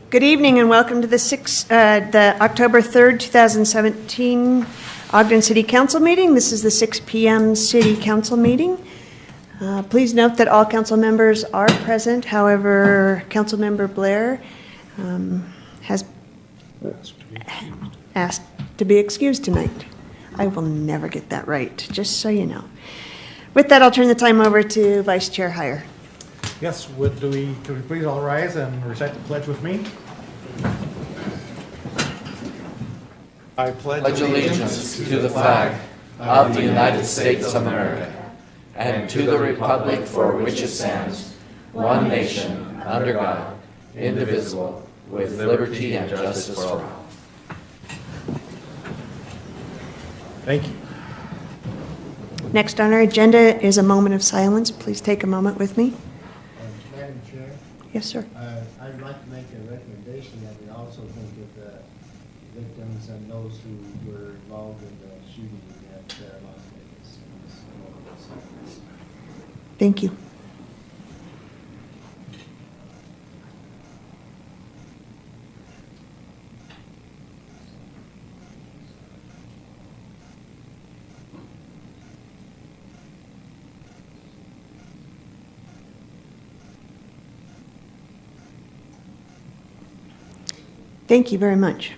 Good evening and welcome to the October 3rd, 2017 Ogden City Council meeting. This is the 6 p.m. City Council meeting. Please note that all council members are present. However, Councilmember Blair has asked to be excused tonight. I will never get that right, just so you know. With that, I'll turn the time over to Vice Chair Heyer. Yes, could we please all rise and recite the pledge with me? I pledge allegiance to the flag of the United States of America and to the republic for which it stands, one nation, under God, indivisible, with liberty and justice for all. Thank you. Next on our agenda is a moment of silence. Please take a moment with me. Madam Chair? Yes, sir. I'd like to make a recommendation that we also think of the victims and those who were involved in the shooting at Las Vegas. Thank you. Thank you very much.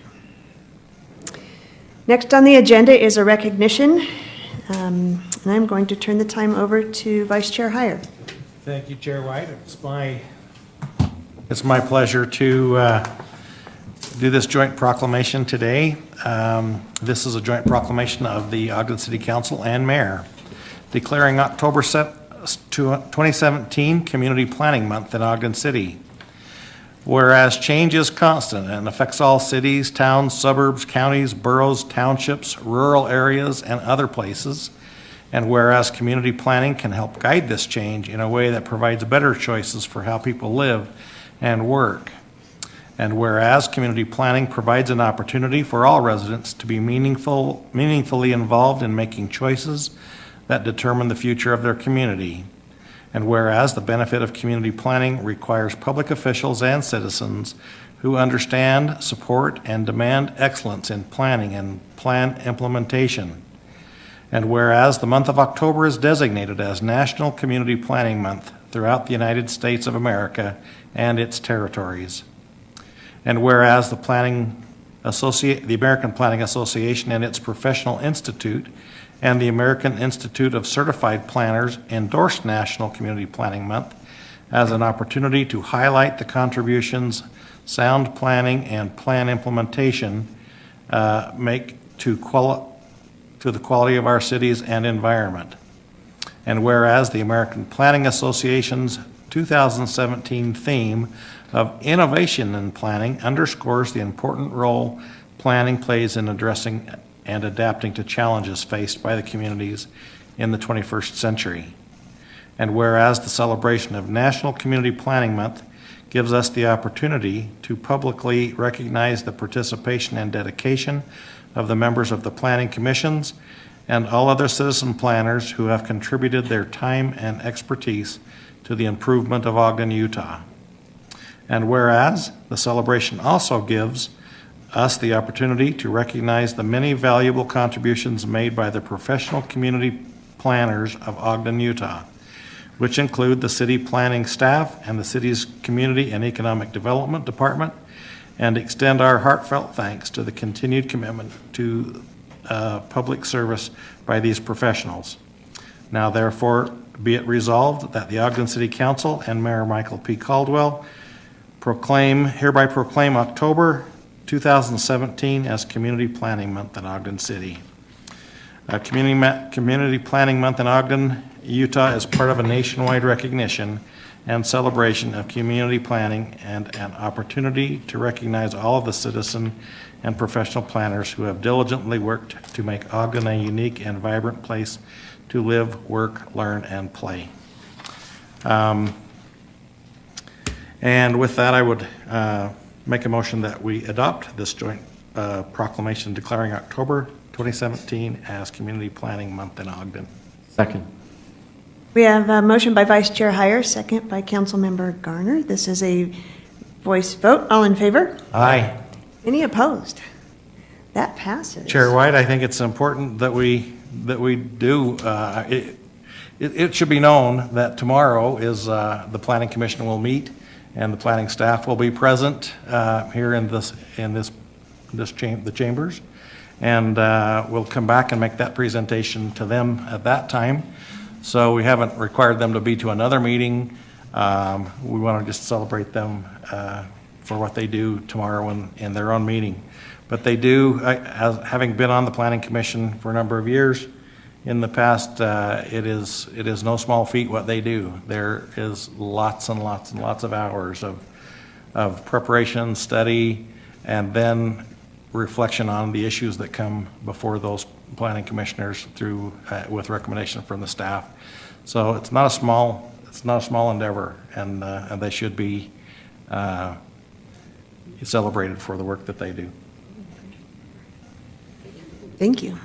Next on the agenda is a recognition, and I'm going to turn the time over to Vice Chair Heyer. Thank you, Chair White. It's my pleasure to do this joint proclamation today. This is a joint proclamation of the Ogden City Council and Mayor, declaring October 2017 Community Planning Month in Ogden City. Whereas change is constant and affects all cities, towns, suburbs, counties, boroughs, townships, rural areas, and other places, and whereas community planning can help guide this change in a way that provides better choices for how people live and work, and whereas community planning provides an opportunity for all residents to be meaningfully involved in making choices that determine the future of their community. And whereas the benefit of community planning requires public officials and citizens who understand, support, and demand excellence in planning and plan implementation. And whereas the month of October is designated as National Community Planning Month throughout the United States of America and its territories. And whereas the American Planning Association and its Professional Institute and the American Institute of Certified Planners endorsed National Community Planning Month as an opportunity to highlight the contributions sound planning and plan implementation make to the quality of our cities and environment. And whereas the American Planning Association's 2017 theme of innovation in planning underscores the important role planning plays in addressing and adapting to challenges faced by the communities in the 21st century. And whereas the celebration of National Community Planning Month gives us the opportunity to publicly recognize the participation and dedication of the members of the planning commissions and all other citizen planners who have contributed their time and expertise to the improvement of Ogden, Utah. And whereas the celebration also gives us the opportunity to recognize the many valuable contributions made by the professional community planners of Ogden, Utah, which include the city planning staff and the city's Community and Economic Development Department, and extend our heartfelt thanks to the continued commitment to public service by these professionals. Now, therefore, be it resolved that the Ogden City Council and Mayor Michael P. Caldwell hereby proclaim October 2017 as Community Planning Month in Ogden City. Community Planning Month in Ogden, Utah is part of a nationwide recognition and celebration of community planning and an opportunity to recognize all of the citizen and professional planners who have diligently worked to make Ogden a unique and vibrant place to live, work, learn, and play. And with that, I would make a motion that we adopt this joint proclamation declaring October 2017 as Community Planning Month in Ogden. Second. We have a motion by Vice Chair Heyer, second by Councilmember Garner. This is a voice vote. All in favor? Aye. Any opposed? That passes. Chair White, I think it's important that we do, it should be known that tomorrow is, the Planning Commission will meet, and the planning staff will be present here in the chambers. And we'll come back and make that presentation to them at that time. So we haven't required them to be to another meeting. We want to just celebrate them for what they do tomorrow in their own meeting. But they do, having been on the Planning Commission for a number of years in the past, it is no small feat what they do. There is lots and lots and lots of hours of preparation, study, and then reflection on the issues that come before those planning commissioners through with recommendation from the staff. So it's not a small endeavor, and they should be celebrated for the work that they do. Thank you.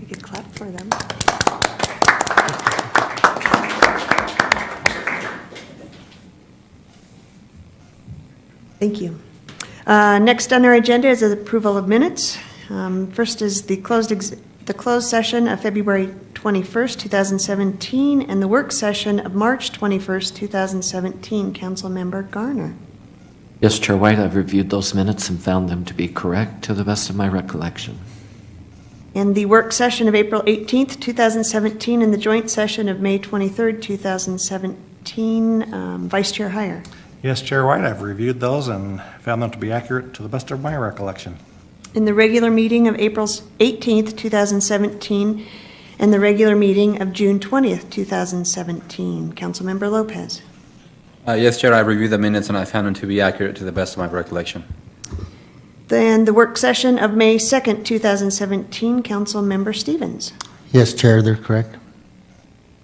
We could clap for them. Thank you. Next on our agenda is the approval of minutes. First is the closed session of February 21st, 2017, and the work session of March 21st, 2017. Councilmember Garner. Yes, Chair White, I've reviewed those minutes and found them to be correct to the best of my recollection. And the work session of April 18th, 2017, and the joint session of May 23rd, 2017. Vice Chair Heyer. Yes, Chair White, I've reviewed those and found them to be accurate to the best of my recollection. In the regular meeting of April 18th, 2017, and the regular meeting of June 20th, 2017. Councilmember Lopez. Yes, Chair, I reviewed the minutes and I found them to be accurate to the best of my recollection. Then the work session of May 2nd, 2017, Councilmember Stevens. Yes, Chair, they're correct.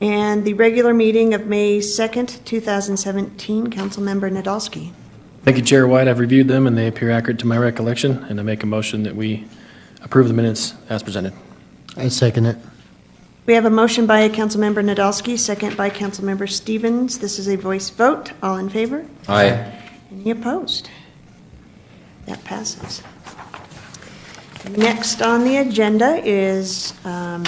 And the regular meeting of May 2nd, 2017, Councilmember Nadolski. Thank you, Chair White. I've reviewed them and they appear accurate to my recollection, and I make a motion that we approve the minutes as presented. I second it. We have a motion by Councilmember Nadolski, second by Councilmember Stevens. This is a voice vote. All in favor? Aye. Any opposed? That passes. Next on the agenda is a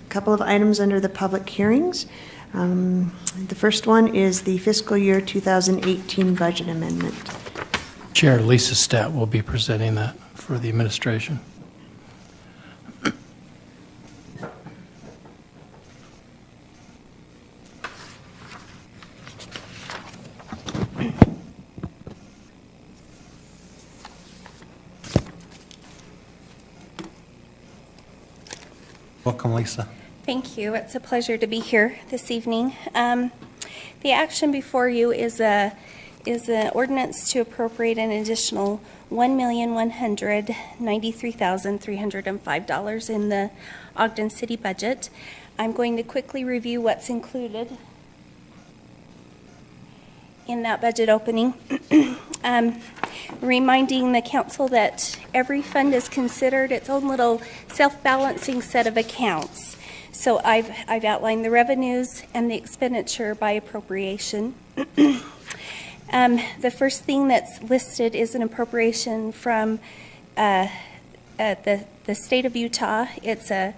couple of items under the public hearings. The first one is the fiscal year 2018 budget amendment. Chair Lisa Stat will be presenting that for the administration. Welcome, Lisa. Thank you. It's a pleasure to be here this evening. The action before you is an ordinance to appropriate an additional $1,193,305 in the Ogden City budget. I'm going to quickly review what's included in that budget opening. Reminding the council that every fund is considered its own little self-balancing set of accounts. So I've outlined the revenues and the expenditure by appropriation. The first thing that's listed is an appropriation from the state of Utah. It's a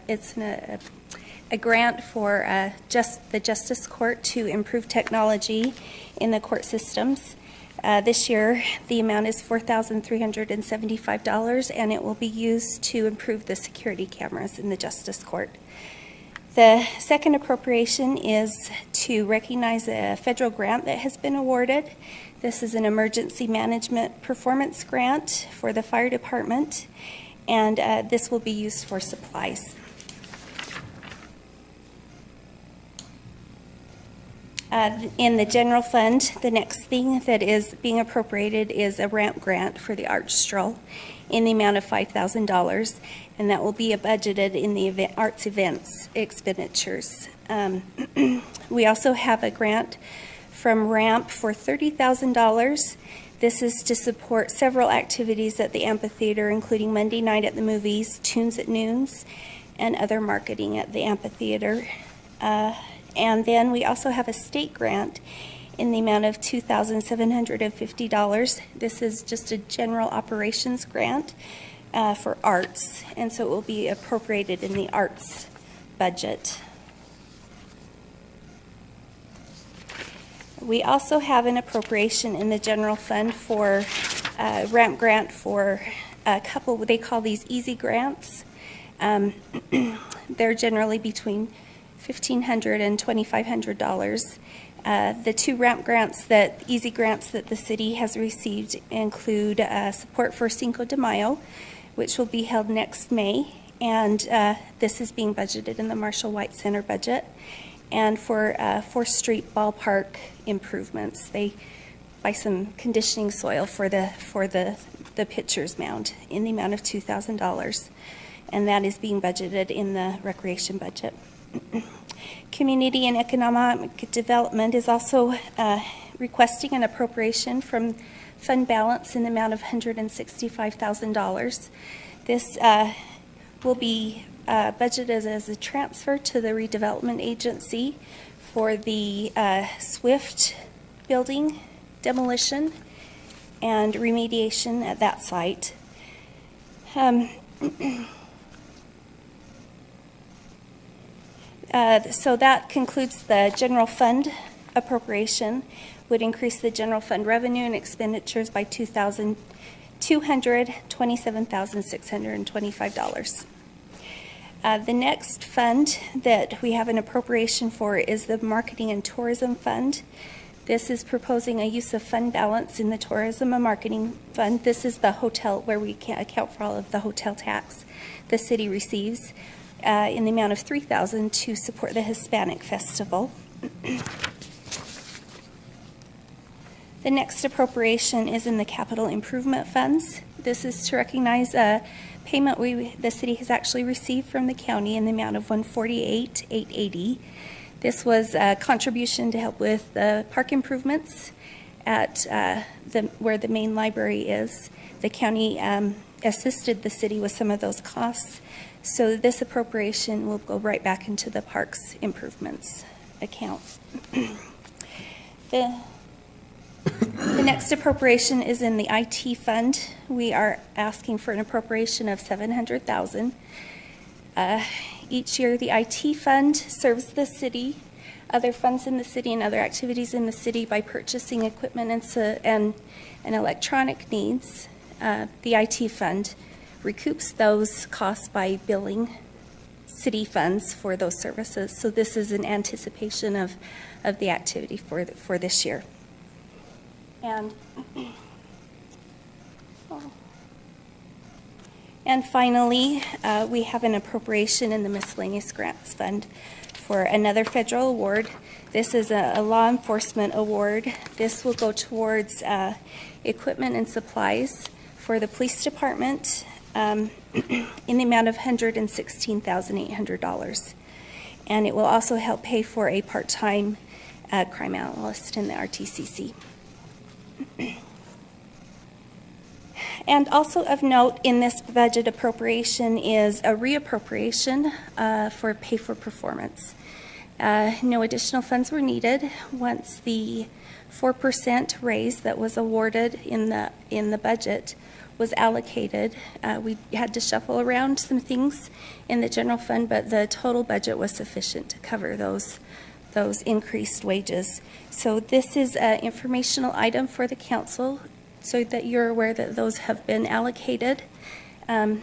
grant for the Justice Court to improve technology in the court systems. This year, the amount is $4,375, and it will be used to improve the security cameras in the Justice Court. The second appropriation is to recognize a federal grant that has been awarded. This is an emergency management performance grant for the fire department, and this will be used for supplies. In the general fund, the next thing that is being appropriated is a ramp grant for the Arch Stroll in the amount of $5,000, and that will be budgeted in the arts events expenditures. We also have a grant from RAMP for $30,000. This is to support several activities at the amphitheater, including Monday night at the movies, Tunes at Noons, and other marketing at the amphitheater. And then we also have a state grant in the amount of $2,750. This is just a general operations grant for arts, and so it will be appropriated in the arts budget. We also have an appropriation in the general fund for ramp grant for a couple, they call these easy grants. They're generally between $1,500 and $2,500. The two ramp grants easy grants that the city has received include support for Cinco de Mayo, which will be held next May, and this is being budgeted in the Marshall White Center budget, and for 4th Street ballpark improvements. They buy some conditioning soil for the pitcher's mound in the amount of $2,000, and that is being budgeted in the recreation budget. Community and Economic Development is also requesting an appropriation from fund balance in the amount of $165,000. This will be budgeted as a transfer to the redevelopment agency for the Swift building demolition and remediation at that site. So that concludes the general fund appropriation, would increase the general fund revenue and expenditures by $227,625. The next fund that we have an appropriation for is the Marketing and Tourism Fund. This is proposing a use of fund balance in the Tourism and Marketing Fund. This is the hotel where we can account for all of the hotel tax the city receives in the amount of $3,000 to support the Hispanic Festival. The next appropriation is in the capital improvement funds. This is to recognize a payment the city has actually received from the county in the amount of $148,880. This was a contribution to help with the park improvements at where the main library is. The county assisted the city with some of those costs, so this appropriation will go right back into the parks improvements account. The next appropriation is in the IT fund. We are asking for an appropriation of $700,000. Each year, the IT fund serves the city, other funds in the city, and other activities in the city by purchasing equipment and electronic needs. The IT fund recoups those costs by billing city funds for those services. So this is an anticipation of the activity for this year. And finally, we have an appropriation in the Miscellaneous Grants Fund for another federal award. This is a law enforcement award. This will go towards equipment and supplies for the police department in the amount of $116,800. And it will also help pay for a part-time crime analyst in the RTCC. And also of note in this budget appropriation is a reappropriation for pay for performance. No additional funds were needed once the 4% raise that was awarded in the budget was allocated. We had to shuffle around some things in the general fund, but the total budget was sufficient to cover those increased wages. So this is an informational item for the council so that you're aware that those have been allocated. And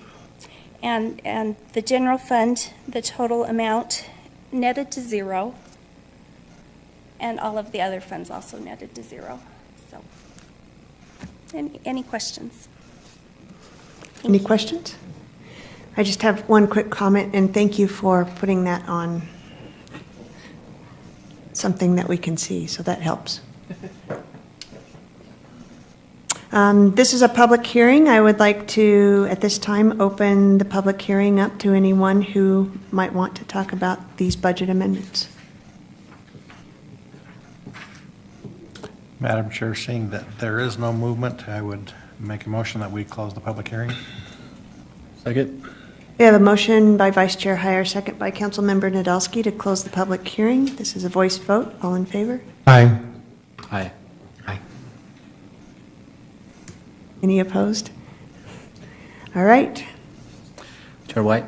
the general fund, the total amount netted to zero, and all of the other funds also netted to zero. So, any questions? Any questions? I just have one quick comment, and thank you for putting that on something that we can see, so that helps. This is a public hearing. I would like to, at this time, open the public hearing up to anyone who might want to talk about these budget amendments. Madam Chair, seeing that there is no movement, I would make a motion that we close the public hearing. Second? We have a motion by Vice Chair Hyer, second by Councilmember Nadolski to close the public hearing. This is a voice vote. All in favor? Aye. Aye. Any opposed? All right. Chair White?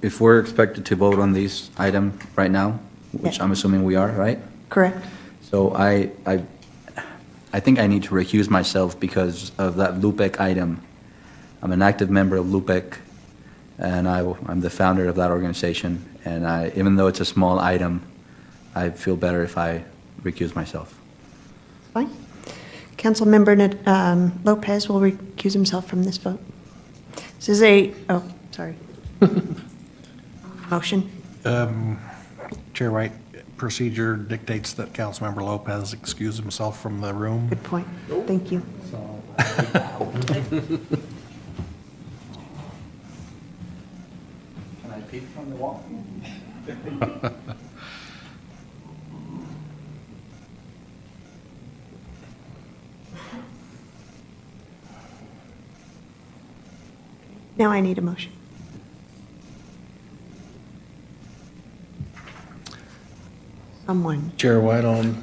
If we're expected to vote on these item right now, which Yeah. I'm assuming we are, right? Correct. So I think I need to recuse myself because of that LUPEC item. I'm an active member of LUPEC, and I'm the founder of that organization. And even though it's a small item, I feel better if I recuse myself. Fine. Councilmember Lopez will recuse himself from this vote. This is sorry. Motion. Chair White, procedure dictates that Councilmember Lopez excuse himself from the room. Good point. Thank you. Can I peek from the wall? Now I need a motion. Someone. Chair White, I'll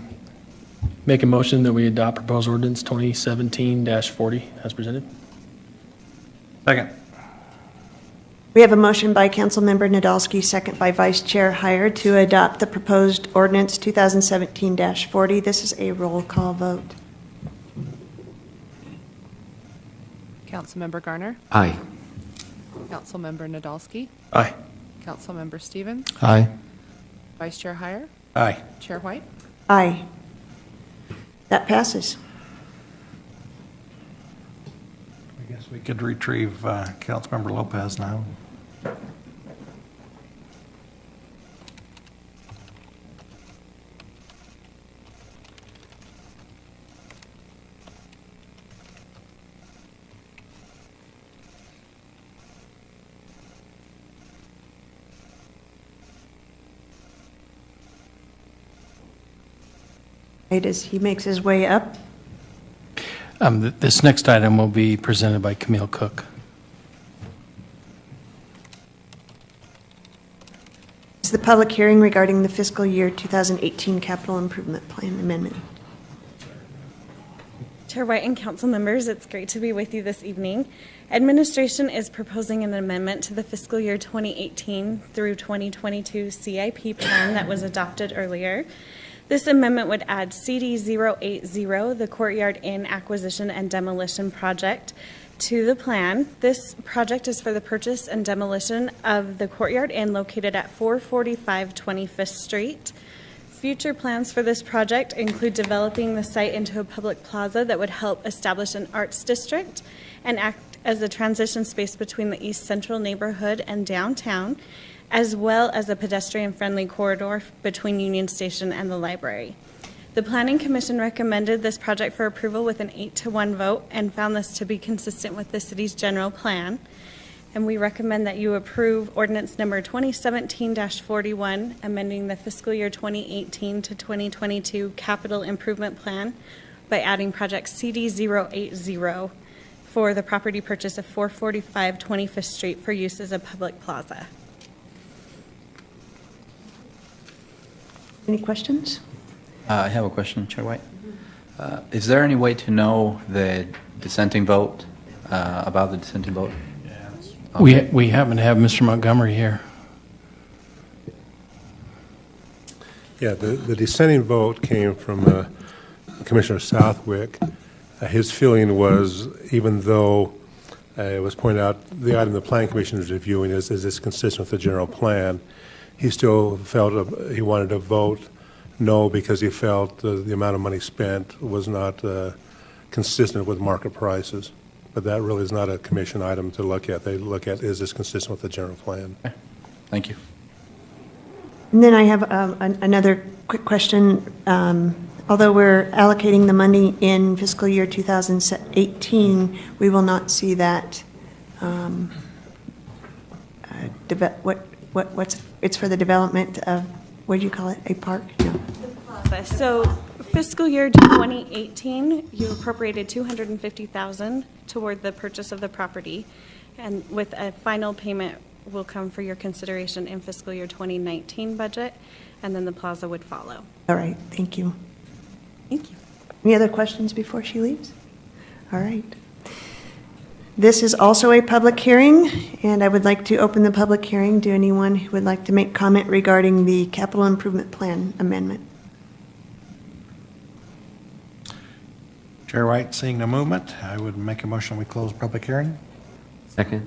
make a motion that we adopt proposed ordinance 2017-40 as presented. Second. We have a motion by Councilmember Nadolski, second by Vice Chair Hyer to adopt the proposed ordinance 2017-40. This is a roll call vote. Councilmember Garner, Aye. Councilmember Nadolski, Aye. Councilmember Stevens, Aye. Vice Chair Hyer, Aye. Chair White. Aye. That passes. I guess we could retrieve Councilmember Lopez now. Right as he makes his way up. This next item will be presented by Camille Cook. It's the public hearing regarding the fiscal year 2018 capital improvement plan amendment. Chair White and council members, it's great to be with you this evening. Administration is proposing an amendment to the fiscal year 2018 through 2022 CIP plan that was adopted earlier. This amendment would add CD 080, the Courtyard Inn Acquisition and Demolition Project, to the plan. This project is for the purchase and demolition of the Courtyard Inn located at 445 25th Street. Future plans for this project include developing the site into a public plaza that would help establish an arts district and act as a transition space between the East Central neighborhood and downtown, as well as a pedestrian-friendly corridor between Union Station and the library. The Planning Commission recommended this project for approval with an 8-1 vote and found this to be consistent with the city's general plan. And we recommend that you approve ordinance number 2017-41, amending the fiscal year 2018 to 2022 capital improvement plan by adding project CD 080 for the property purchase of 445 25th Street for use as a public plaza. Any questions? I have a question, Chair White. Is there any way to know the dissenting vote, about the dissenting vote? We happen to have Mr. Montgomery here. Yeah, the dissenting vote came from Commissioner Southwick. His feeling was, even though it was pointed out the item the Planning Commission is reviewing is this consistent with the general plan, he still felt he wanted to vote no because he felt the amount of money spent was not consistent with market prices. But that really is not a commission item to look at. They look at, is this consistent with the general plan? Okay. Thank you. And then I have another quick question. Although we're allocating the money in fiscal year 2018, we will not see that. It's for the development of, what do you call it, a park? No. So fiscal year 2018, you appropriated $250,000 toward the purchase of the property, and with a final payment will come for your consideration in fiscal year 2019 budget, and then the plaza would follow. All right, thank you. Thank you. Any other questions before she leaves? All right. This is also a public hearing, and I would like to open the public hearing to anyone who would like to make comment regarding the capital improvement plan amendment. Chair White, seeing no movement, I would make a motion we close public hearing. Second.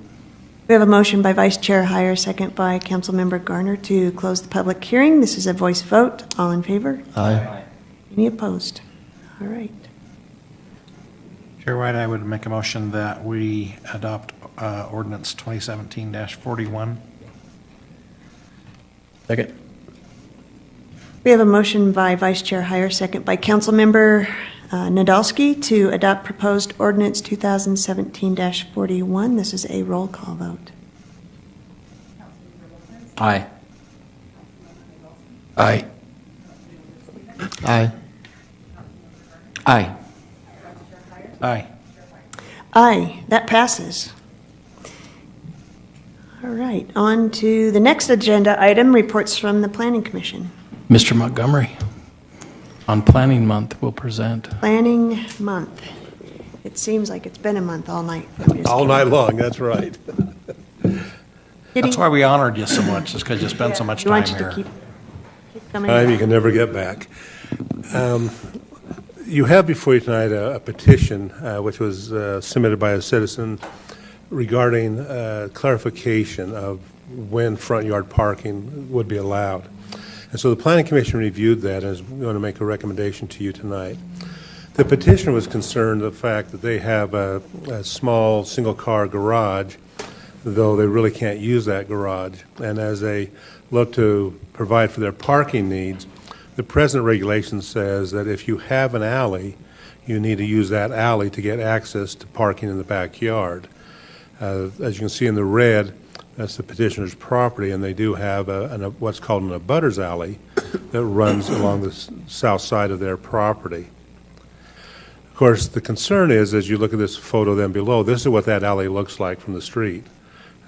We have a motion by Vice Chair Heyer, second by Councilmember Garner to close the public hearing. This is a voice vote. All in favor? Aye. Any opposed? All right. Chair White, I would make a motion that we adopt ordinance 2017-41. Second. We have a motion by Vice Chair Heyer, second by Councilmember Nadolski to adopt proposed ordinance 2017-41. This is a roll call vote. Aye. Aye. Aye. Aye. Aye. Aye, that passes. All right, on to the next agenda item, reports from the Planning Commission. Mr. Montgomery, on Planning Month, will present. Planning Month. It seems like it's been a month all night. I'm just All kidding. night long, that's right. That's why we honored you so much, is because you spend so much We time want you to here. keep coming Time you back. can never get back. You have before you tonight a petition which was submitted by a citizen regarding clarification of when front yard parking would be allowed. And so the Planning Commission reviewed that and is going to make a recommendation to you tonight. The petitioner was concerned with the fact that they have a small single-car garage, though they really can't use that garage. And as they look to provide for their parking needs, the present regulation says that if you have an alley, you need to use that alley to get access to parking in the backyard. As you can see in the red, that's the petitioner's property, and they do have what's called an abutters alley that runs along the south side of their property. Of course, the concern is, as you look at this photo then below, this is what that alley looks like from the street.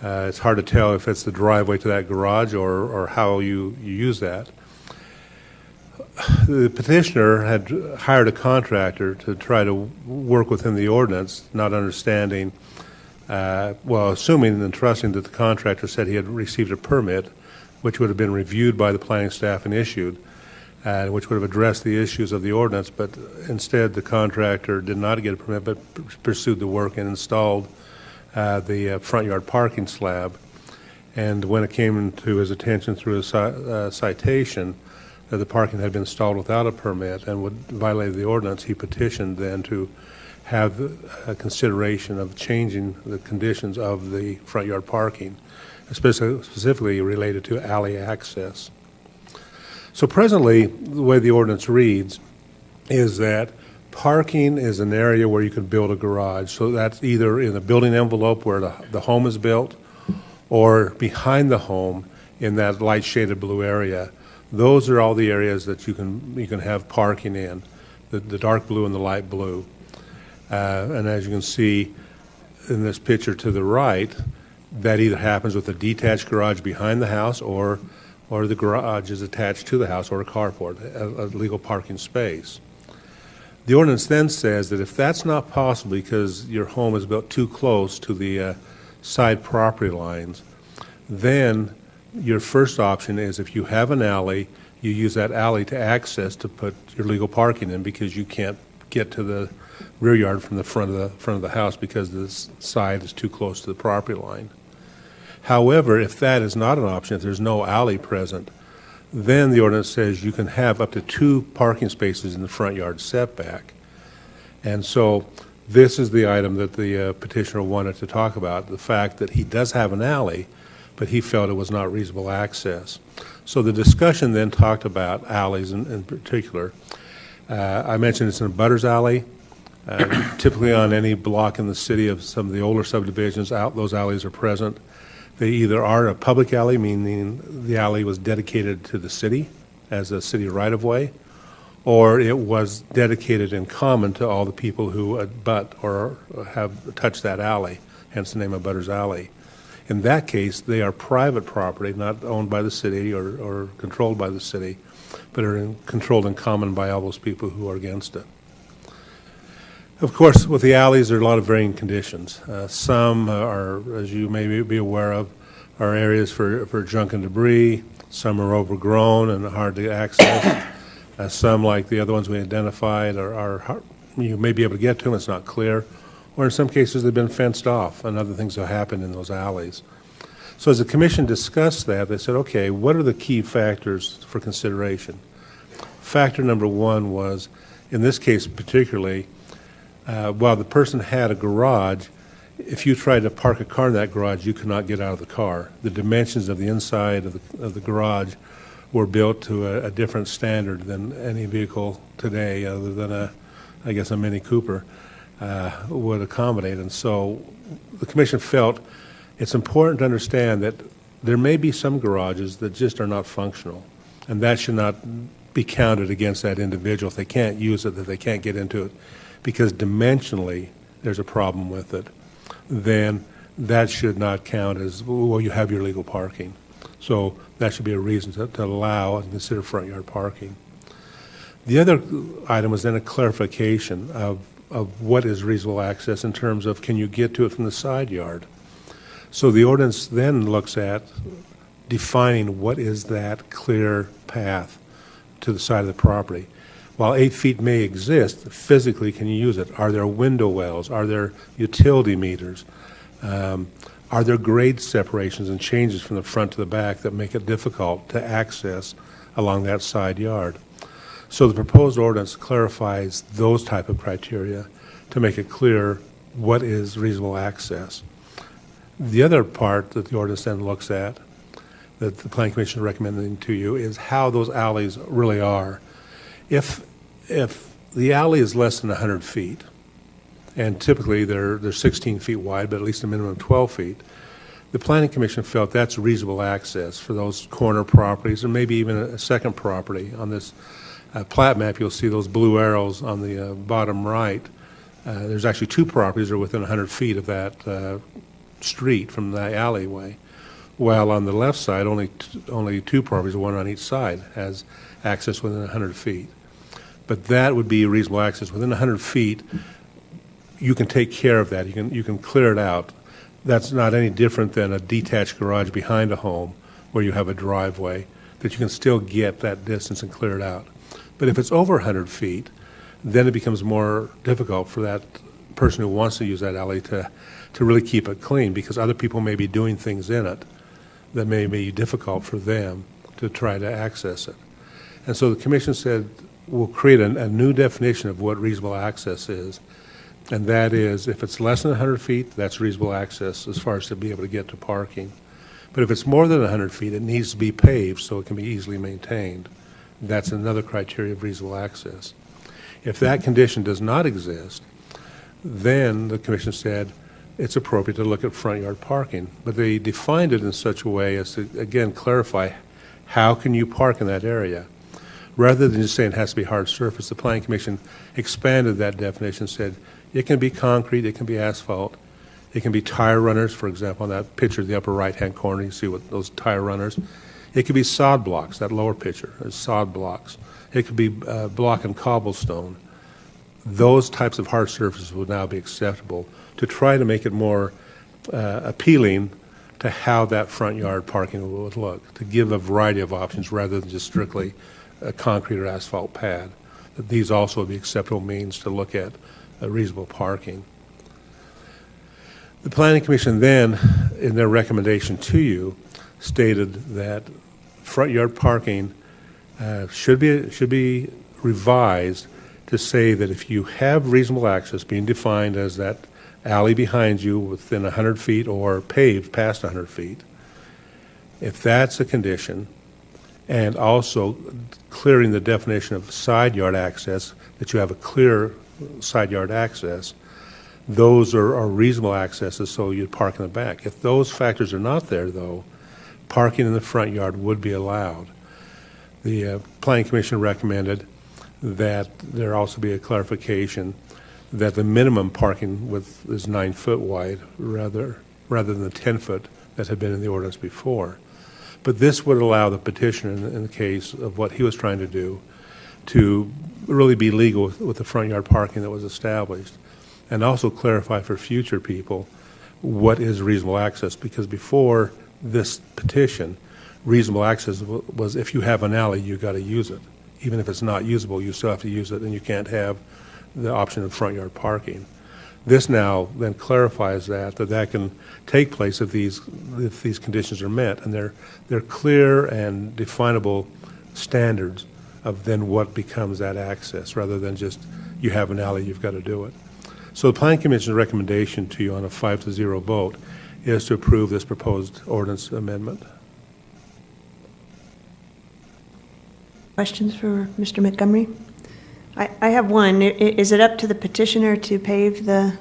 It's hard to tell if it's the driveway to that garage or how you use that. The petitioner had hired a contractor to try to work within the ordinance, not understanding, assuming and trusting that the contractor said he had received a permit, which would have been reviewed by the planning staff and issued, which would have addressed the issues of the ordinance, but instead the contractor did not get a permit but pursued the work and installed the front yard parking slab. And when it came to his attention through a citation that the parking had been installed without a permit and would violate the ordinance, he petitioned then to have a consideration of changing the conditions of the front yard parking, specifically related to alley access. So presently, the way the ordinance reads is that parking is an area where you can build a garage. So that's either in the building envelope where the home is built or behind the home in that light shaded blue area. Those are all the areas that you can have parking in, the dark blue and the light blue. And as you can see in this picture to the right, that either happens with a detached garage behind the house or the garage is attached to the house or a carport, a legal parking space. The ordinance then says that if that's not possible because your home is built too close to the side property lines, then your first option is if you have an alley, you use that alley to access to put your legal parking in because you can't get to the rear yard from the front of the house because the side is too close to the property line. However, if that is not an option, if there's no alley present, then the ordinance says you can have up to 2 parking spaces in the front yard setback. And so this is the item that the petitioner wanted to talk about, the fact that he does have an alley, but he felt it was not reasonable access. So the discussion then talked about alleys in particular. I mentioned it's an abutters alley. Typically on any block in the city of some of the older subdivisions, those alleys are present. They either are a public alley, meaning the alley was dedicated to the city as a city right-of-way, or it was dedicated in common to all the people who abut or have touched that alley, hence the name of Butters Alley. In that case, they are private property, not owned by the city or controlled by the city, but are controlled in common by all those people who are against it. Of course, with the alleys, there are a lot of varying conditions. Some are, as you may be aware of, are areas for junk and debris. Some are overgrown and hard to access. Some, like the other ones we identified, are hard, you may be able to get to them, it's not clear. Or in some cases, they've been fenced off and other things have happened in those alleys. So as the commission discussed that, they said, okay, what are the key factors for consideration? Factor number one was, in this case particularly, while the person had a garage, if you tried to park a car in that garage, you could not get out of the car. The dimensions of the inside of the garage were built to a different standard than any vehicle today, other than I guess a Mini Cooper would accommodate. And so the commission felt it's important to understand that there may be some garages that just are not functional, and that should not be counted against that individual if they can't use it, that they can't get into it, because dimensionally there's a problem with it. Then that should not count as, well, you have your legal parking. So that should be a reason to allow and consider front yard parking. The other item was then a clarification of what is reasonable access in terms of, can you get to it from the side yard? So the ordinance then looks at defining what is that clear path to the side of the property. While 8 feet may exist, physically can you use it? Are there window wells? Are there utility meters? Are there grade separations and changes from the front to the back that make it difficult to access along that side yard? So the proposed ordinance clarifies those type of criteria to make it clear what is reasonable access. The other part that the ordinance then looks at, that the Planning Commission is recommending to you, is how those alleys really are. If the alley is less than 100 feet, and typically they're 16 feet wide, but at least a minimum of 12 feet, the Planning Commission felt that's reasonable access for those corner properties, or maybe even a second property. On this plat map, you'll see those blue arrows on the bottom right. There's actually two properties that are within 100 feet of that street from the alleyway, while on the left side, only two properties, one on each side, has access within 100 feet. But that would be reasonable access. Within 100 feet, you can take care of that. You can clear it out. That's not any different than a detached garage behind a home where you have a driveway, that you can still get that distance and clear it out. But if it's over 100 feet, then it becomes more difficult for that person who wants to use that alley to really keep it clean, because other people may be doing things in it that may be difficult for them to try to access it. And so the commission said, we'll create a new definition of what reasonable access is, and that is, if it's less than 100 feet, that's reasonable access as far as to be able to get to parking. But if it's more than 100 feet, it needs to be paved so it can be easily maintained. That's another criteria of reasonable access. If that condition does not exist, then the commission said it's appropriate to look at front yard parking. But they defined it in such a way as to, again, clarify how can you park in that area. Rather than just saying it has to be hard surface, the Planning Commission expanded that definition and said it can be concrete, it can be asphalt, it can be tire runners. For example, on that picture in the upper right-hand corner, you see what those tire runners. It could be sod blocks, that lower picture is sod blocks. It could be block and cobblestone. Those types of hard surfaces would now be acceptable to try to make it more appealing to how that front yard parking would look, to give a variety of options rather than just strictly a concrete or asphalt pad. That these also would be acceptable means to look at reasonable parking. The Planning Commission then, in their recommendation to you, stated that front yard parking should be revised to say that if you have reasonable access, being defined as that alley behind you within 100 feet or paved past 100 feet, if that's a condition, and also clearing the definition of side yard access, that you have a clear side yard access, those are reasonable accesses, so you'd park in the back. If those factors are not there, though, parking in the front yard would be allowed. The Planning Commission recommended that there also be a clarification that the minimum parking width is 9 foot wide rather than the 10 foot that had been in the ordinance before. But this would allow the petitioner, in the case of what he was trying to do, to really be legal with the front yard parking that was established, and also clarify for future people what is reasonable access, because before this petition, reasonable access was if you have an alley, you got to use it. Even if it's not usable, you still have to use it, and you can't have the option of front yard parking. This now then clarifies that can take place if these conditions are met, and they're clear and definable standards of then what becomes that access, rather than just you have an alley, you've got to do it. So the Planning Commission's recommendation to you on a 5-0 vote is to approve this proposed ordinance amendment. Questions for Mr. Montgomery? I have one. Is it up to the petitioner to pave the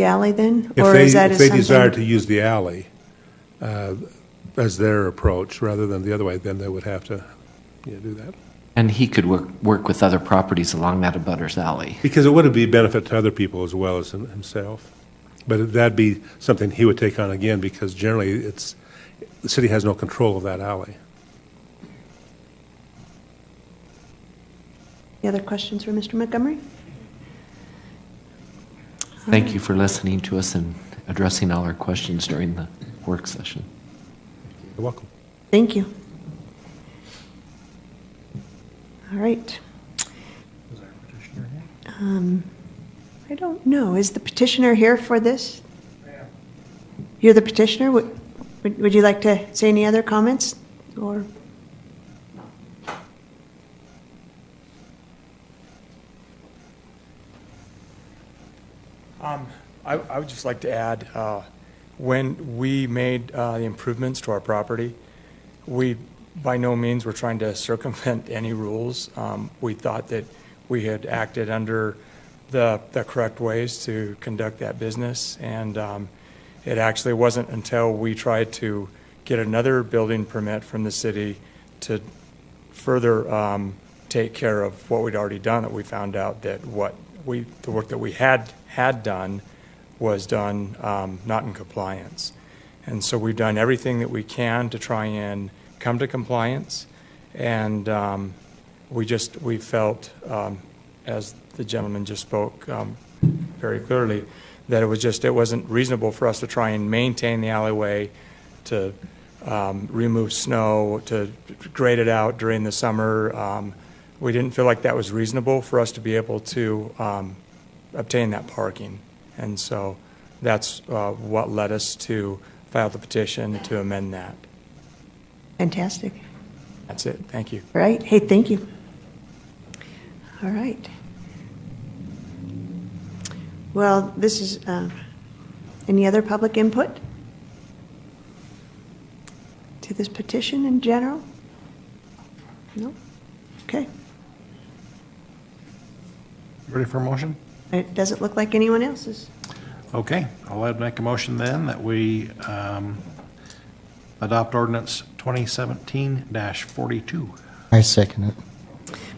alley then? If Or is that if they something- desire to use the alley as their approach, rather than the other way, then they would have to do that. And he could work with other properties along that abutter's alley. Because it would be a benefit to other people as well as himself. But that'd be something he would take on again, because generally the city has no control of that alley. Any other questions for Mr. Montgomery? Thank you for listening to us and addressing all our questions during the work session. You're welcome. Thank you. All right. I don't know. Is the petitioner here for this? You're the petitioner? Would you like to say any other comments? Or I would just like to add, when we made the improvements to our property, we by no means were trying to circumvent any rules. We thought that we had acted under the correct ways to conduct that business, and it actually wasn't until we tried to get another building permit from the city to further take care of what we'd already done that we found out that the work that we had done was done not in compliance. And so we've done everything that we can to try and come to compliance, and we felt, as the gentleman just spoke very clearly, that it wasn't reasonable for us to try and maintain the alleyway, to remove snow, to grade it out during the summer. We didn't feel like that was reasonable for us to be able to obtain that parking. And so that's what led us to file the petition to amend that. fantastic. That's it. Thank you. All right. Hey, thank you. All right. Well, this is, any other public input to this petition in general? No? Okay. Ready for a motion? It doesn't look like anyone else is. Okay, I'll make a motion then that we adopt ordinance 2017-42. I second it.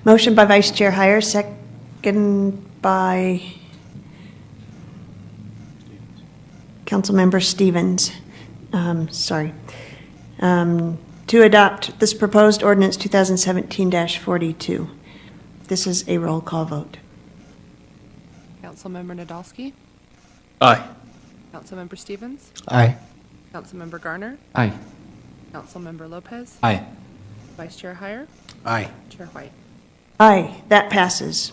Motion by Vice Chair Heyer, second by Councilmember Stevens. To adopt this proposed ordinance 2017-42. This is a roll call vote. Councilmember Nadolski? Aye. Councilmember Stevens? Aye. Councilmember Garner? Aye. Councilmember Lopez? Aye. Vice Chair Heyer? Aye. Chair White? Aye, that passes.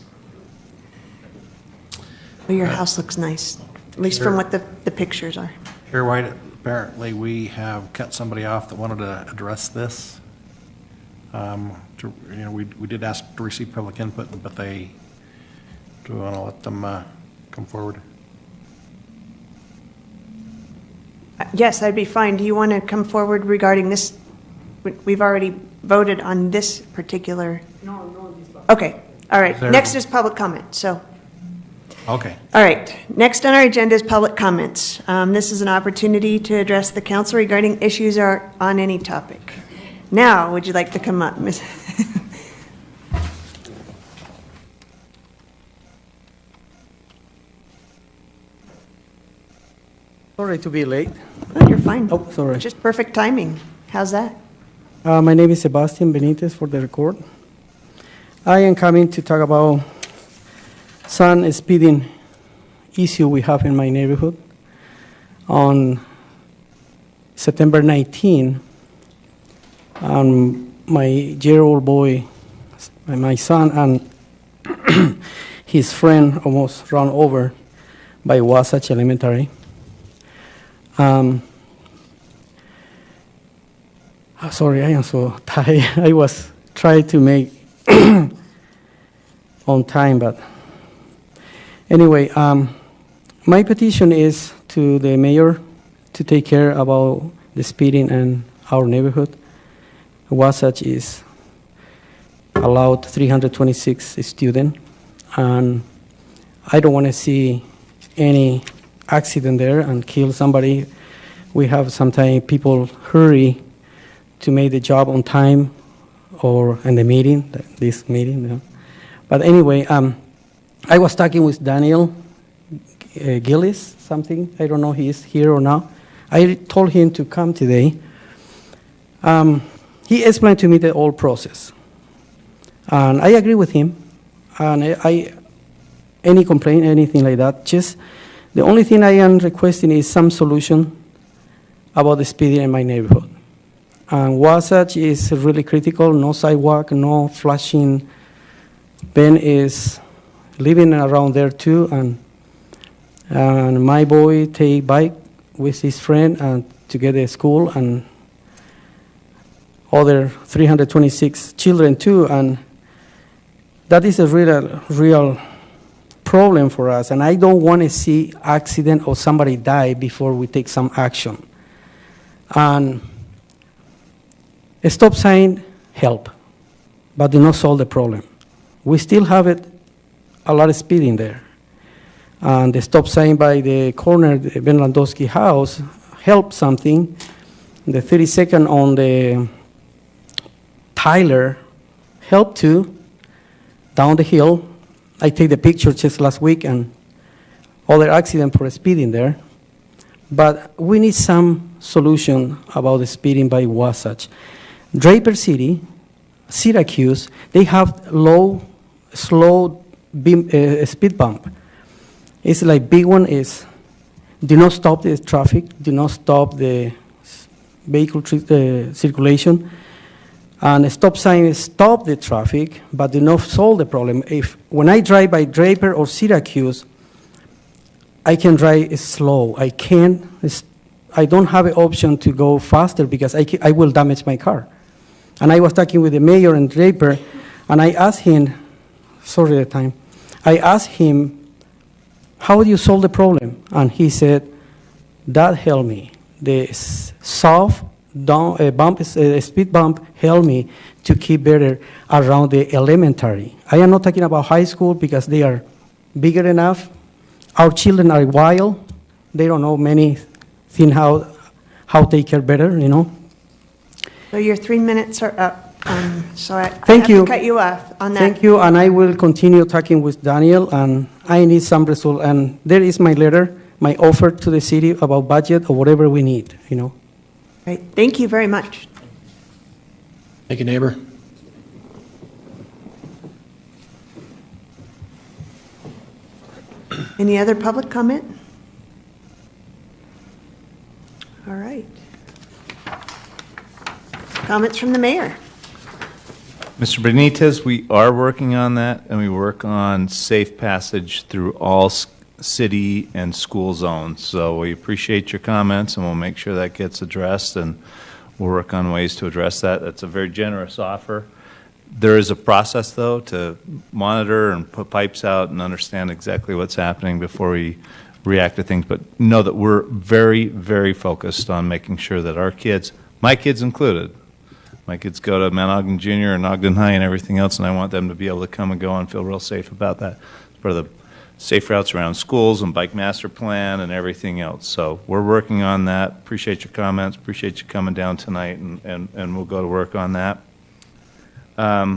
Well, your house looks nice, at least from what the pictures are. Chair White, apparently we have cut somebody off that wanted to address this. We did ask to receive public input, but do we want to let them come forward? Yes, I'd be fine. Do you want to come forward regarding this? We've already voted on this particular. No. Okay, all right. Next is public comment, so. Okay. All right, next on our agenda is public comments. This is an opportunity to address the council regarding issues or on any topic. Now, would you like to come up, Ms.? Sorry to be late. Oh, you're fine. Oh, sorry. Just perfect timing. How's that? My name is Sebastian Benitez for the record. I am coming to talk about some speeding issue we have in my neighborhood. On September 19, my year-old boy, my son, and his friend almost run over by Wasatch Elementary. Sorry, I am so tired. I was trying to make on time, but anyway, my petition is to the mayor to take care about the speeding in our neighborhood. Wasatch is allowed 326 students, and I don't want to see any accident there and kill somebody. We have sometimes people hurry to make the job on time or in the meeting, this meeting. You know. But anyway, I was talking with Daniel Gillis, something. I don't know if he is here or not. I told him to come today. He explained to me the whole process. And I agree with him. And any complaint, anything like that, just the only thing I am requesting is some solution about the speeding in my neighborhood. And Wasatch is really critical, no sidewalk, no flashing. Ben is living around there too, and my boy take bike with his friend and to get to school, and other 326 children too, and that is a real problem for us, and I don't want to see accident or somebody die before we take some action. And a stop sign help, but do not solve the problem. We still have a lot of speeding there. And the stop sign by the corner, the Ben Landowski house, helped something. The 32nd on the Tyler helped too, down the hill. I take the picture just last week and other accident for speeding there. But we need some solution about the speeding by Wasatch. Draper City, Syracuse, they have slow speed bump. It's like big one is, do not stop the traffic, do not stop the vehicle circulation, and a stop sign is stop the traffic, but do not solve the problem. When I drive by Draper or Syracuse, I can drive slow. I don't have an option to go faster because I will damage my car. And I was talking with the mayor and Draper, and I asked him, I asked him, how do you solve the problem? And he said, that helped me. The soft speed bump helped me to keep better around the elementary. I am not talking about high school because they are bigger enough. Our children are wild. They don't know many things how take care better, you know. So your 3 minutes are up, so I Thank have you. to cut you off on that. Thank you, and I will continue talking with Daniel, and I need some result. And there is my letter, my offer to the city about budget or whatever we need, you know. Right. Thank you very much. Thank you, neighbor. Any other public comment? All right. Comments from the mayor? Mr. Benitez, we are working on that, and we work on safe passage through all city and school zones. So we appreciate your comments, and we'll make sure that gets addressed, and we'll work on ways to address that. That's a very generous offer. There is a process, though, to monitor and put pipes out and understand exactly what's happening before we react to things. But know that we're very, very focused on making sure that our kids, my kids included, my kids go to Mount Ogden Junior and Ogden High and everything else, and I want them to be able to come and go and feel real safe about that. It's part of the safe routes around schools and bike master plan and everything else. So we're working on that. Appreciate your comments. Appreciate you coming down tonight, and we'll go to work on that. I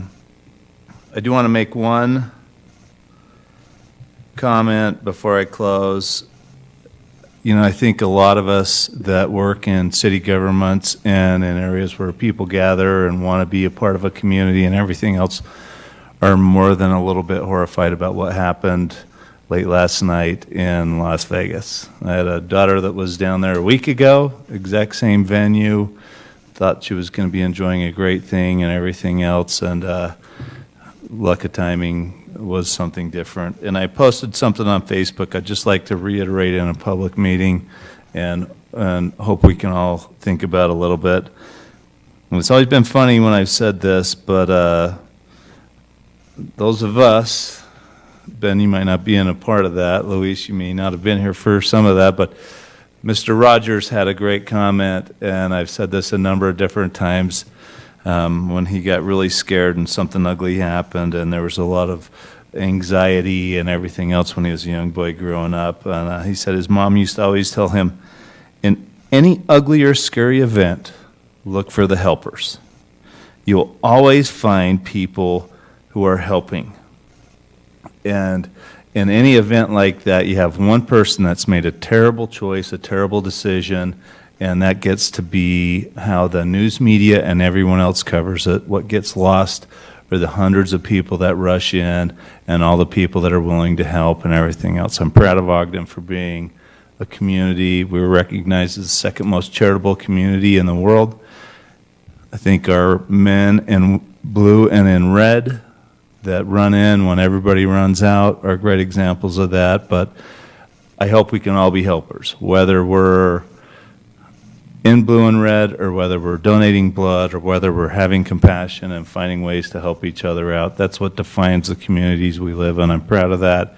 do want to make one comment before I close. I think a lot of us that work in city governments and in areas where people gather and want to be a part of a community and everything else are more than a little bit horrified about what happened late last night in Las Vegas. I had a daughter that was down there a week ago, exact same venue, thought she was going to be enjoying a great thing and everything else, and luck of timing was something different. And I posted something on Facebook I'd just like to reiterate in a public meeting and hope we can all think about a little bit. And it's always been funny when I've said this, but those of us, Ben, you might not be in a part of that. Luis, you may not have been here for some of that, but Mr. Rogers had a great comment, and I've said this a number of different times, when he got really scared and something ugly happened, and there was a lot of anxiety and everything else when he was a young boy growing up. And he said his mom used to always tell him, in any ugly or scary event, look for the helpers. You'll always find people who are helping. And in any event like that, you have one person that's made a terrible choice, a terrible decision, and that gets to be how the news media and everyone else covers it. What gets lost are the hundreds of people that rush in and all the people that are willing to help and everything else. I'm proud of Ogden for being a community. We were recognized as the second most charitable community in the world. I think our men in blue and in red that run in when everybody runs out are great examples of that, but I hope we can all be helpers, whether we're in blue and red, or whether we're donating blood, or whether we're having compassion and finding ways to help each other out. That's what defines the communities we live in. I'm proud of that.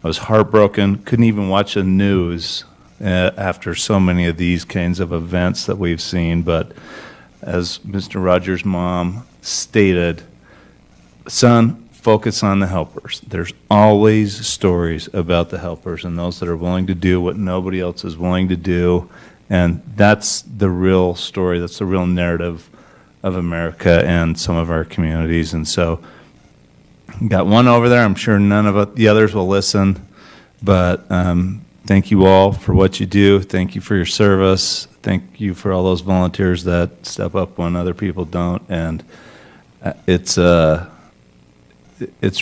I was heartbroken, couldn't even watch the news after so many of these kinds of events that we've seen, but as Mr. Rogers' mom stated, son, focus on the helpers. There's always stories about the helpers and those that are willing to do what nobody else is willing to do. And that's the real story, that's the real narrative of America and some of our communities. And so, got one over there. I'm sure none of the others will listen. But thank you all for what you do. Thank you for your service. Thank you for all those volunteers that step up when other people don't. And it's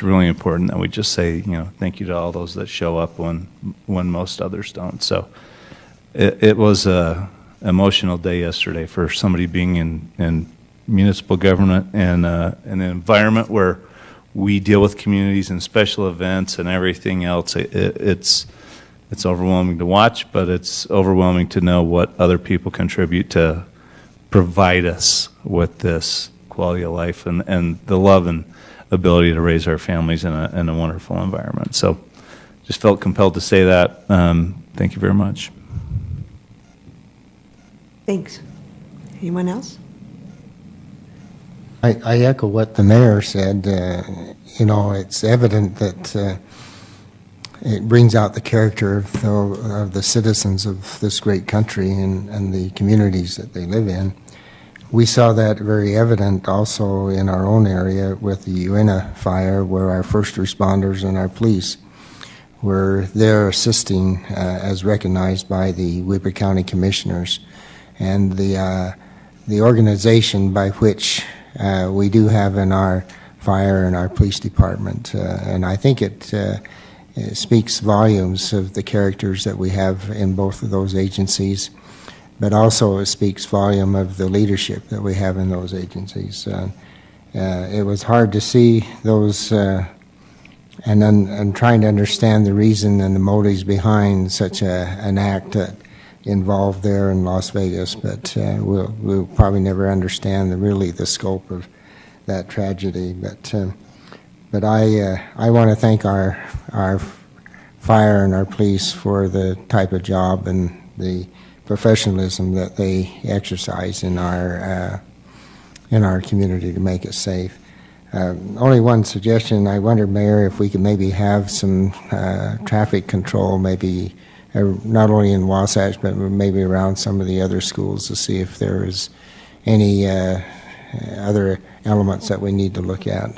really important that we just say, thank you to all those that show up when most others don't. So. It was an emotional day yesterday for somebody being in municipal government and an environment where we deal with communities and special events and everything else. It's overwhelming to watch, but it's overwhelming to know what other people contribute to provide us with this quality of life and the love and ability to raise our families in a wonderful environment. So just felt compelled to say that. Thank you very much. Thanks. Anyone else? I echo what the mayor said. It's evident that it brings out the character of the citizens of this great country and the communities that they live in. We saw that very evident also in our own area with the Uena fire, where our first responders and our police were there assisting as recognized by the Weber County Commissioners. And the organization by which we do have in our fire and our police department. And I think it speaks volumes of the characters that we have in both of those agencies, but also it speaks volume of the leadership that we have in those agencies. It was hard to see those and trying to understand the reason and the motives behind such an act that involved there in Las Vegas, but we'll probably never understand the scope of that tragedy. But I want to thank our fire and our police for the type of job and the professionalism that they exercise in our community to make it safe. Only one suggestion. I wonder, Mayor, if we could maybe have some traffic control, maybe not only in Wasatch, but maybe around some of the other schools to see if there is any other elements that we need to look at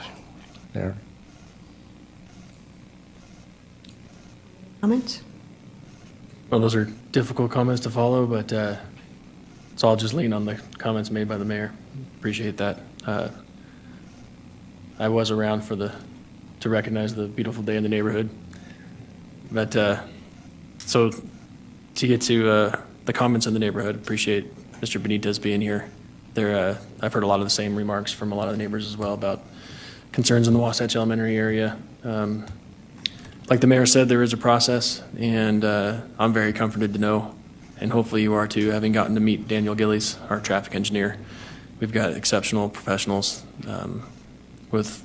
there. Comments? Well, those are difficult comments to follow, but it's all just lean on the comments made by the mayor. Appreciate that. I was around to recognize the beautiful day in the neighborhood. But so to get to the comments in the neighborhood, appreciate Mr. Benitez being here. I've heard a lot of the same remarks from a lot of the neighbors as well about concerns in the Wasatch Elementary area. Like the mayor said, there is a process, and I'm very comforted to know, and hopefully you are too, having gotten to meet Daniel Gillies, our traffic engineer. We've got exceptional professionals with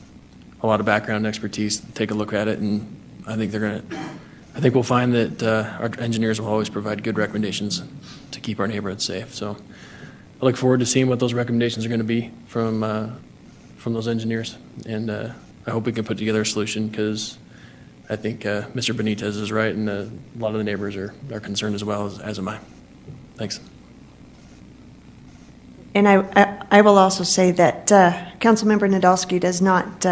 a lot of background and expertise. Take a look at it, and I think we'll find that our engineers will always provide good recommendations to keep our neighborhoods safe. So I look forward to seeing what those recommendations are going to be from those engineers, and I hope we can put together a solution, because I think Mr. Benitez is right, and a lot of the neighbors are concerned as well, as am I. Thanks. And I will also say that Councilmember Nadolski does not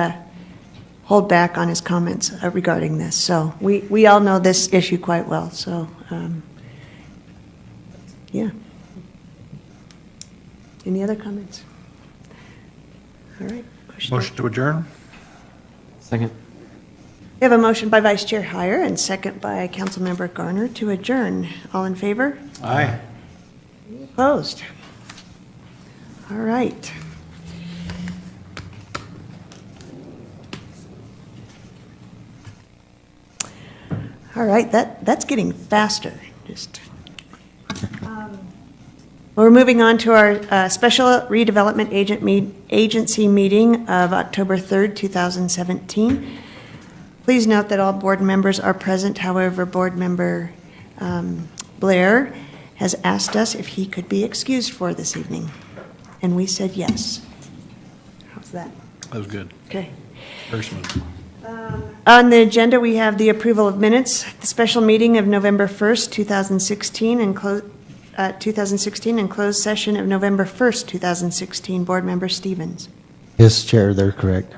hold back on his comments regarding this. So we all know this issue quite well. So, yeah. Any other comments? All right. Motion to adjourn? Second. We have a motion by Vice Chair Heyer and second by Councilmember Garner to adjourn. All in favor? Aye. Opposed? All right. All right, that's getting faster. We're moving on to our special redevelopment agency meeting of October 3rd, 2017. Please note that all board members are present. However, Board Member Blair has asked us if he could be excused for this evening, and we said yes. How's that? That was good. Okay. Very smooth. On the agenda, we have the approval of minutes, the special meeting of November 1st, 2016, and closed session of November 1st, 2016. Board Member Stevens. Yes, Chair, they're correct.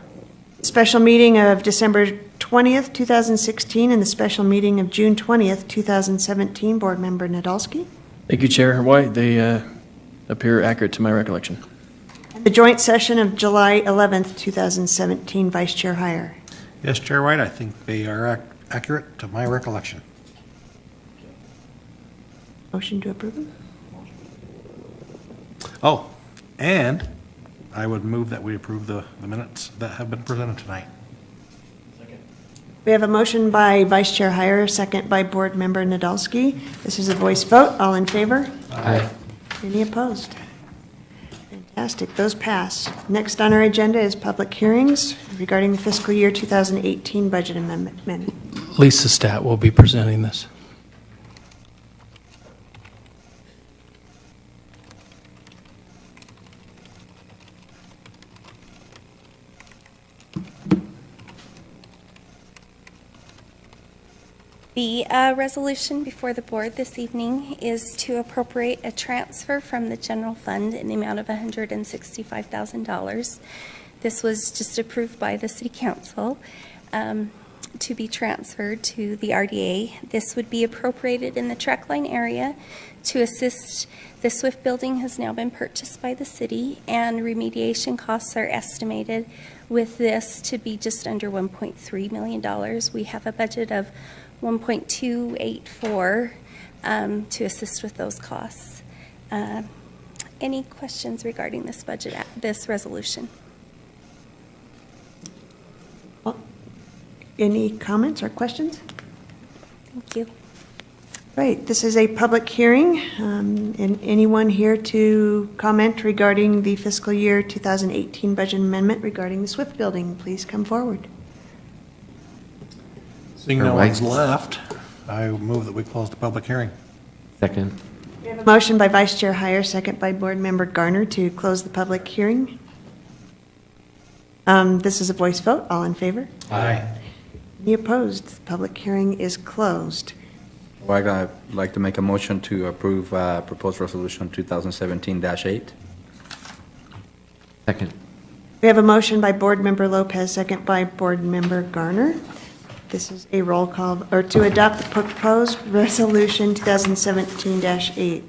Special meeting of December 20th, 2016, and the special meeting of June 20th, 2017. Board Member Nadolski. Thank you, Chair White. They appear accurate to my recollection. The joint session of July 11th, 2017. Vice Chair Heyer. Yes, Chair White, I think they are accurate to my recollection. Motion to approve them? Oh, and I would move that we approve the minutes that have been presented tonight. We have a motion by Vice Chair Heyer, second by Board Member Nadolski. This is a voice vote. All in favor? Aye. Any opposed? Fantastic. Those pass. Next on our agenda is public hearings regarding the fiscal year 2018 budget amendment. Lisa Stat will be presenting this. The resolution before the board this evening is to appropriate a transfer from the general fund in the amount of $165,000. This was just approved by the City Council to be transferred to the RDA. This would be appropriated in the track line area to assist. The Swift building has now been purchased by the city, and remediation costs are estimated with this to be just under $1.3 million. We have a budget of 1.284 to assist with those costs. Any questions regarding this budget, this resolution? Any comments or questions? Thank you. Right, this is a public hearing, and anyone here to comment regarding the fiscal year 2018 budget amendment regarding the Swift building, please come forward. Seeing no one's left, I move that we close the public hearing. Second. We have a motion by Vice Chair Heyer, second by Board Member Garner to close the public hearing. This is a voice vote. All in favor? Aye. Any opposed? The public hearing is closed. I'd like to make a motion to approve proposed resolution 2017-8. Second. We have a motion by Board Member Lopez, second by Board Member Garner. This is a roll call, or to adopt the proposed resolution 2017-8.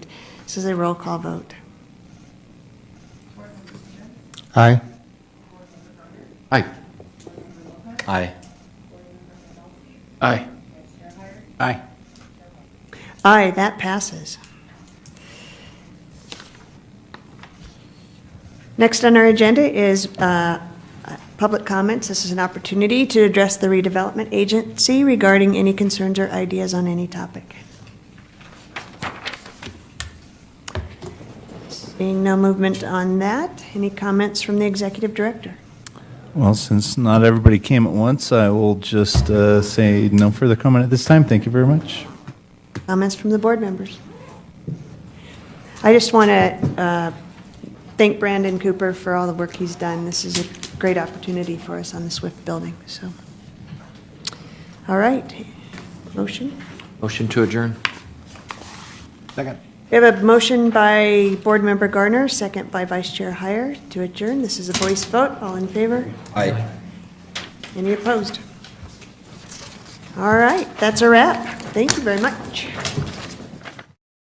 This is a roll call vote. Aye. Aye. Aye. Aye. Aye. Aye, that passes. Next on our agenda is public comments. This is an opportunity to address the redevelopment agency regarding any concerns or ideas on any topic. Seeing no movement on that, any comments from the executive director? Well, since not everybody came at once, I will just say no further comment at this time. Thank you very much. Comments from the board members? I just want to thank Brandon Cooper for all the work he's done. This is a great opportunity for us on the Swift building, so. All right, motion? Motion to adjourn. Second. We have a motion by Board Member Garner, second by Vice Chair Heyer to adjourn. This is a voice vote. All in favor? Aye. Any opposed? All right, that's a wrap. Thank you very much.